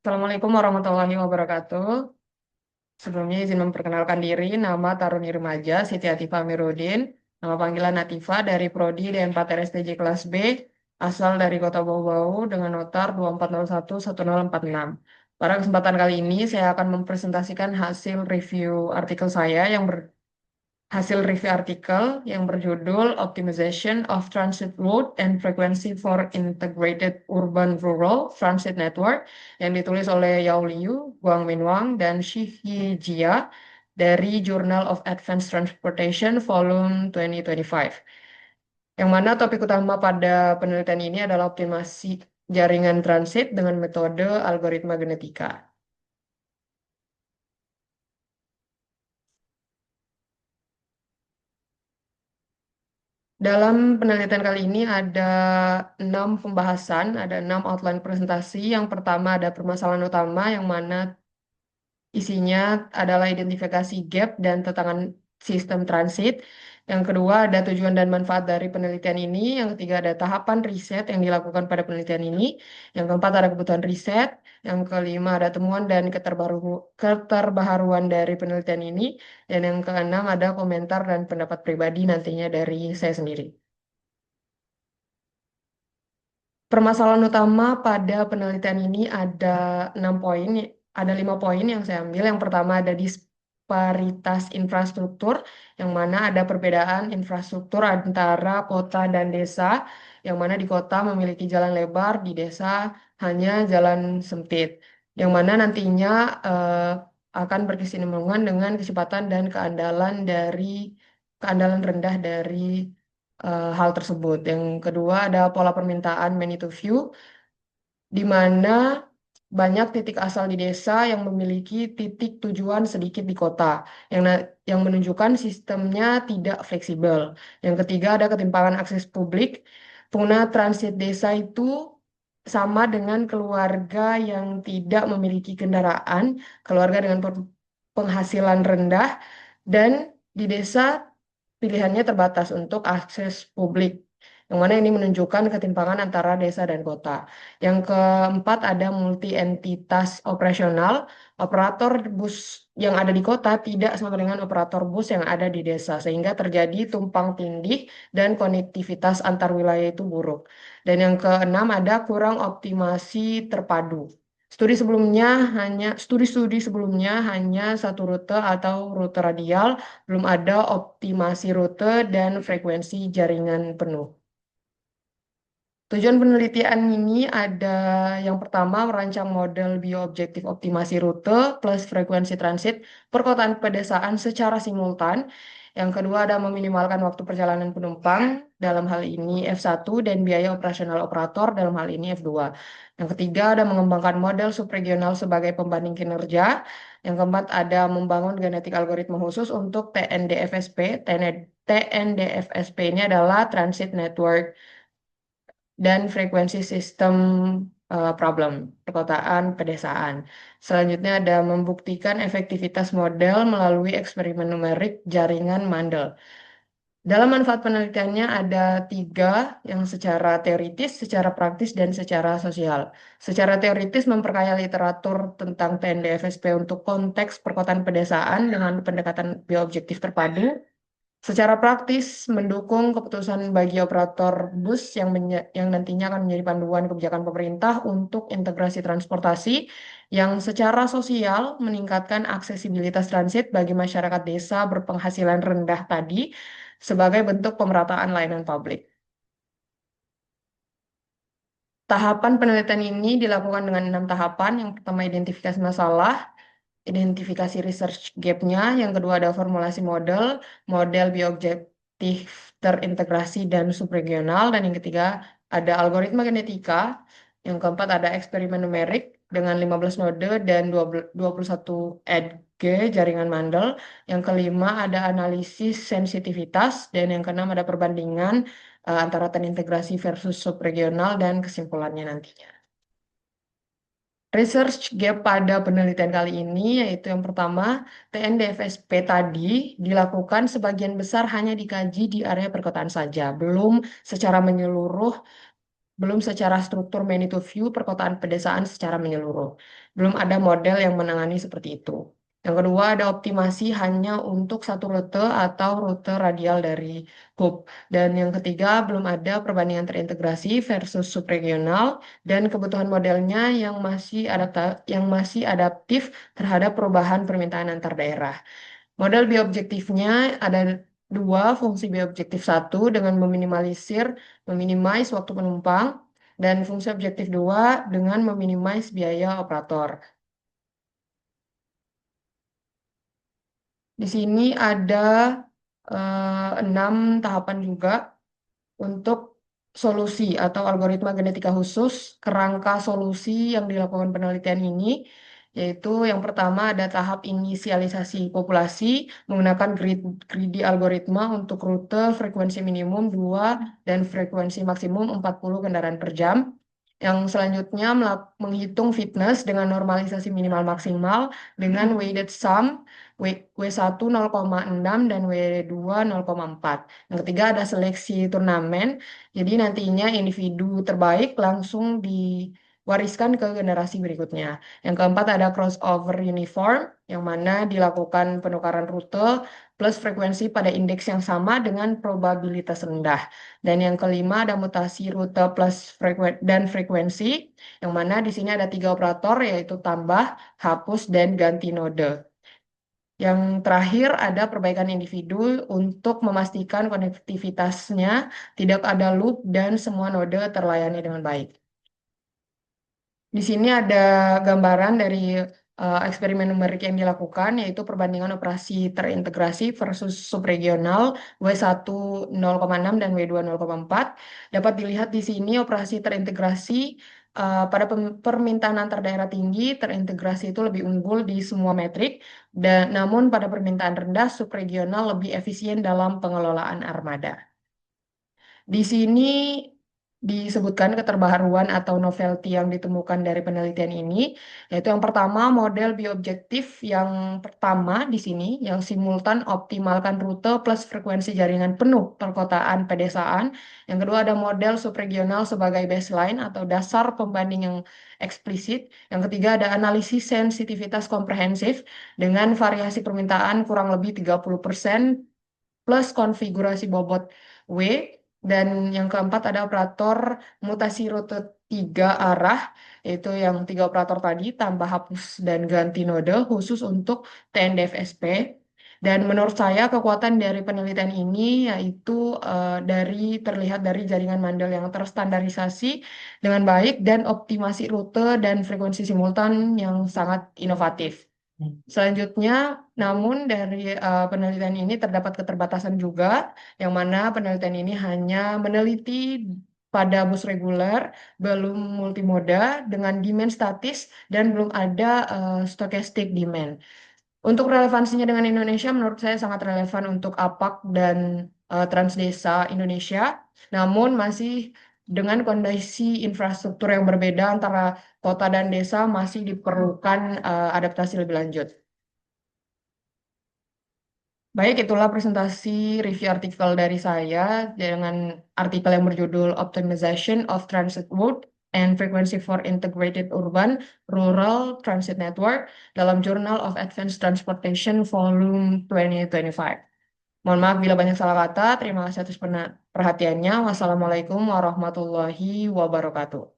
Assalamualaikum warahmatullahi wabarakatuh. Sebelumnya izin memperkenalkan diri, nama Taruni Remaja Siti Atifah Amiruddin, nama panggilan Atifa dari Prodi D4 RSTJ kelas B, asal dari Kota Bau-Bau dengan notar 24011046. Pada kesempatan kali ini saya akan mempresentasikan hasil review artikel yang berjudul Optimization of Transit Route and Frequency for Integrated Urban-Rural Transit Network yang ditulis oleh Yao Liu, Guang Minwang, dan Shihi Jia dari Journal of Advanced Transportation Volume 2025. Yang mana topik utama pada penelitian ini adalah optimasi jaringan transit dengan metode algoritma genetika. Dalam penelitian kali ini ada 6 pembahasan, ada 6 outline presentasi. Yang pertama ada permasalahan utama yang mana isinya adalah identifikasi gap dan tantangan sistem transit. Yang kedua ada tujuan dan manfaat dari penelitian ini. Yang ketiga ada tahapan riset yang dilakukan pada penelitian ini. Yang keempat ada kebutuhan riset. Yang kelima ada temuan dan keterbaharuan dari penelitian ini. Dan yang keenam ada komentar dan pendapat pribadi nantinya dari saya sendiri. Permasalahan utama pada penelitian ini ada 6 poin, ada 5 poin yang saya ambil. Yang pertama ada disparitas infrastruktur, yang mana ada perbedaan infrastruktur antara kota dan desa, yang mana di kota memiliki jalan lebar, di desa hanya jalan sempit, yang mana nantinya akan berkesinambungan dengan kecepatan dan keandalan rendah dari hal tersebut. Yang kedua ada pola permintaan many to few, di mana banyak titik asal di desa yang memiliki titik tujuan sedikit di kota, yang menunjukkan sistemnya tidak fleksibel. Yang ketiga ada ketimpangan akses publik. Pengguna transit desa itu sama dengan keluarga yang tidak memiliki kendaraan, keluarga dengan penghasilan rendah, dan di desa pilihannya terbatas untuk akses publik, yang mana ini menunjukkan ketimpangan antara desa dan kota. Yang keempat ada multi entitas operasional. Operator bus yang ada di kota tidak sama dengan operator bus yang ada di desa, sehingga terjadi tumpang tindih dan konektivitas antar wilayah itu buruk. Dan yang keenam ada kurang optimasi terpadu. Studi-studi sebelumnya hanya satu rute atau rute radial, belum ada optimasi rute dan frekuensi jaringan penuh. Tujuan penelitian ini ada yang pertama merancang model bioobjektif optimasi rute plus frekuensi transit perkotaan pedesaan secara simultan. Yang kedua ada meminimalkan waktu perjalanan penumpang, dalam hal ini F1, dan biaya operasional operator, dalam hal ini F2. Yang ketiga ada mengembangkan model subregional sebagai pembanding kinerja. Yang keempat ada membangun genetik algoritma khusus untuk TNDFSP. TNDFSP ini adalah Transit Network dan frekuensi sistem problem perkotaan pedesaan. Selanjutnya ada membuktikan efektivitas model melalui eksperimen numerik jaringan Mandel. Dalam manfaat penelitiannya ada 3, yang secara teoritis, secara praktis, dan secara sosial. Secara teoritis memperkaya literatur tentang TNDFSP untuk konteks perkotaan pedesaan dengan pendekatan bioobjektif terpadu. Secara praktis, mendukung keputusan bagi operator bus yang nantinya akan menjadi panduan kebijakan pemerintah untuk integrasi transportasi, yang secara sosial meningkatkan aksesibilitas transit bagi masyarakat desa berpenghasilan rendah tadi sebagai bentuk pemerataan layanan publik. Tahapan penelitian ini dilakukan dengan 6 tahapan. Yang pertama identifikasi masalah, identifikasi research gap-nya. Yang kedua ada formulasi model bioobjektif terintegrasi dan subregional. Dan yang ketiga ada algoritma genetika. Yang keempat ada eksperimen numerik dengan 15 node dan 21 edge jaringan Mandel. Yang kelima ada analisis sensitivitas. Dan yang keenam ada perbandingan antara terintegrasi versus subregional dan kesimpulannya nantinya. Research gap pada penelitian kali ini yaitu yang pertama, TNDFSP tadi dilakukan sebagian besar hanya dikaji di area perkotaan saja, belum secara menyeluruh belum secara struktur many to few perkotaan pedesaan secara menyeluruh. Belum ada model yang menangani seperti itu. Yang kedua ada optimasi hanya untuk satu rute atau rute radial dari hub. Dan yang ketiga belum ada perbandingan terintegrasi versus subregional dan kebutuhan modelnya yang masih adaptif terhadap perubahan permintaan antar daerah. Model bioobjektifnya ada dua, fungsi bioobjektif satu dengan meminimize waktu penumpang, dan fungsi objektif dua dengan meminimize biaya operator. Di sini ada 6 tahapan juga untuk solusi atau algoritma genetika khusus kerangka solusi yang dilakukan penelitian ini, yaitu yang pertama ada tahap inisialisasi populasi menggunakan greedy algoritma untuk rute frekuensi minimum 2 dan frekuensi maksimum 40 kendaraan per jam. Yang selanjutnya menghitung fitness dengan normalisasi minimal maksimal dengan weighted sum W1 0,6 dan W2 0,4. Yang ketiga ada seleksi turnamen. Jadi nantinya individu terbaik langsung diwariskan ke generasi berikutnya. Yang keempat ada crossover uniform, yang mana dilakukan penukaran rute plus frekuensi pada indeks yang sama dengan probabilitas rendah. Dan yang kelima ada mutasi rute plus dan frekuensi, yang mana di sini ada 3 operator yaitu tambah, hapus, dan ganti node. Yang terakhir ada perbaikan individu untuk memastikan konektivitasnya tidak ada loop dan semua node terlayani dengan baik. Di sini ada gambaran dari eksperimen numerik yang dilakukan, yaitu perbandingan operasi terintegrasi versus subregional W1 0,6 dan W2 0,4. Dapat dilihat di sini operasi terintegrasi pada permintaan antar daerah tinggi, terintegrasi itu lebih unggul di semua metrik, dan namun pada permintaan rendah, subregional lebih efisien dalam pengelolaan armada. Di sini disebutkan keterbaruan atau novelty yang ditemukan dari penelitian ini, yaitu yang pertama model bioobjektif yang pertama di sini yang simultan optimalkan rute plus frekuensi jaringan penuh perkotaan pedesaan. Yang kedua ada model subregional sebagai baseline atau dasar pembanding yang eksplisit. Yang ketiga ada analisis sensitivitas komprehensif dengan variasi permintaan kurang lebih 30% plus konfigurasi bobot W. Dan yang keempat ada operator mutasi rute 3 arah, yaitu yang 3 operator tadi, tambah hapus dan ganti node khusus untuk TNDFSP. Dan menurut saya kekuatan dari penelitian ini yaitu terlihat dari jaringan mandel yang terstandarisasi dengan baik dan optimasi rute dan frekuensi simultan yang sangat inovatif. Selanjutnya, namun dari penelitian ini terdapat keterbatasan juga, yang mana penelitian ini hanya meneliti pada bus reguler, belum multimoda, dengan demand statis, dan belum ada stochastic demand. Untuk relevansinya dengan Indonesia, menurut saya sangat relevan untuk APAK dan Transdesa Indonesia, namun masih dengan kondisi infrastruktur yang berbeda antara kota dan desa masih diperlukan adaptasi lebih lanjut. Baik, itulah presentasi review artikel dari saya dengan artikel yang berjudul Optimization of Transit Route and Frequency for Integrated Urban Rural Transit Network dalam Journal of Advanced Transportation Volume 2025. Mohon maaf bila banyak salah kata. Terima kasih atas perhatiannya. Wassalamualaikum warahmatullahi wabarakatuh.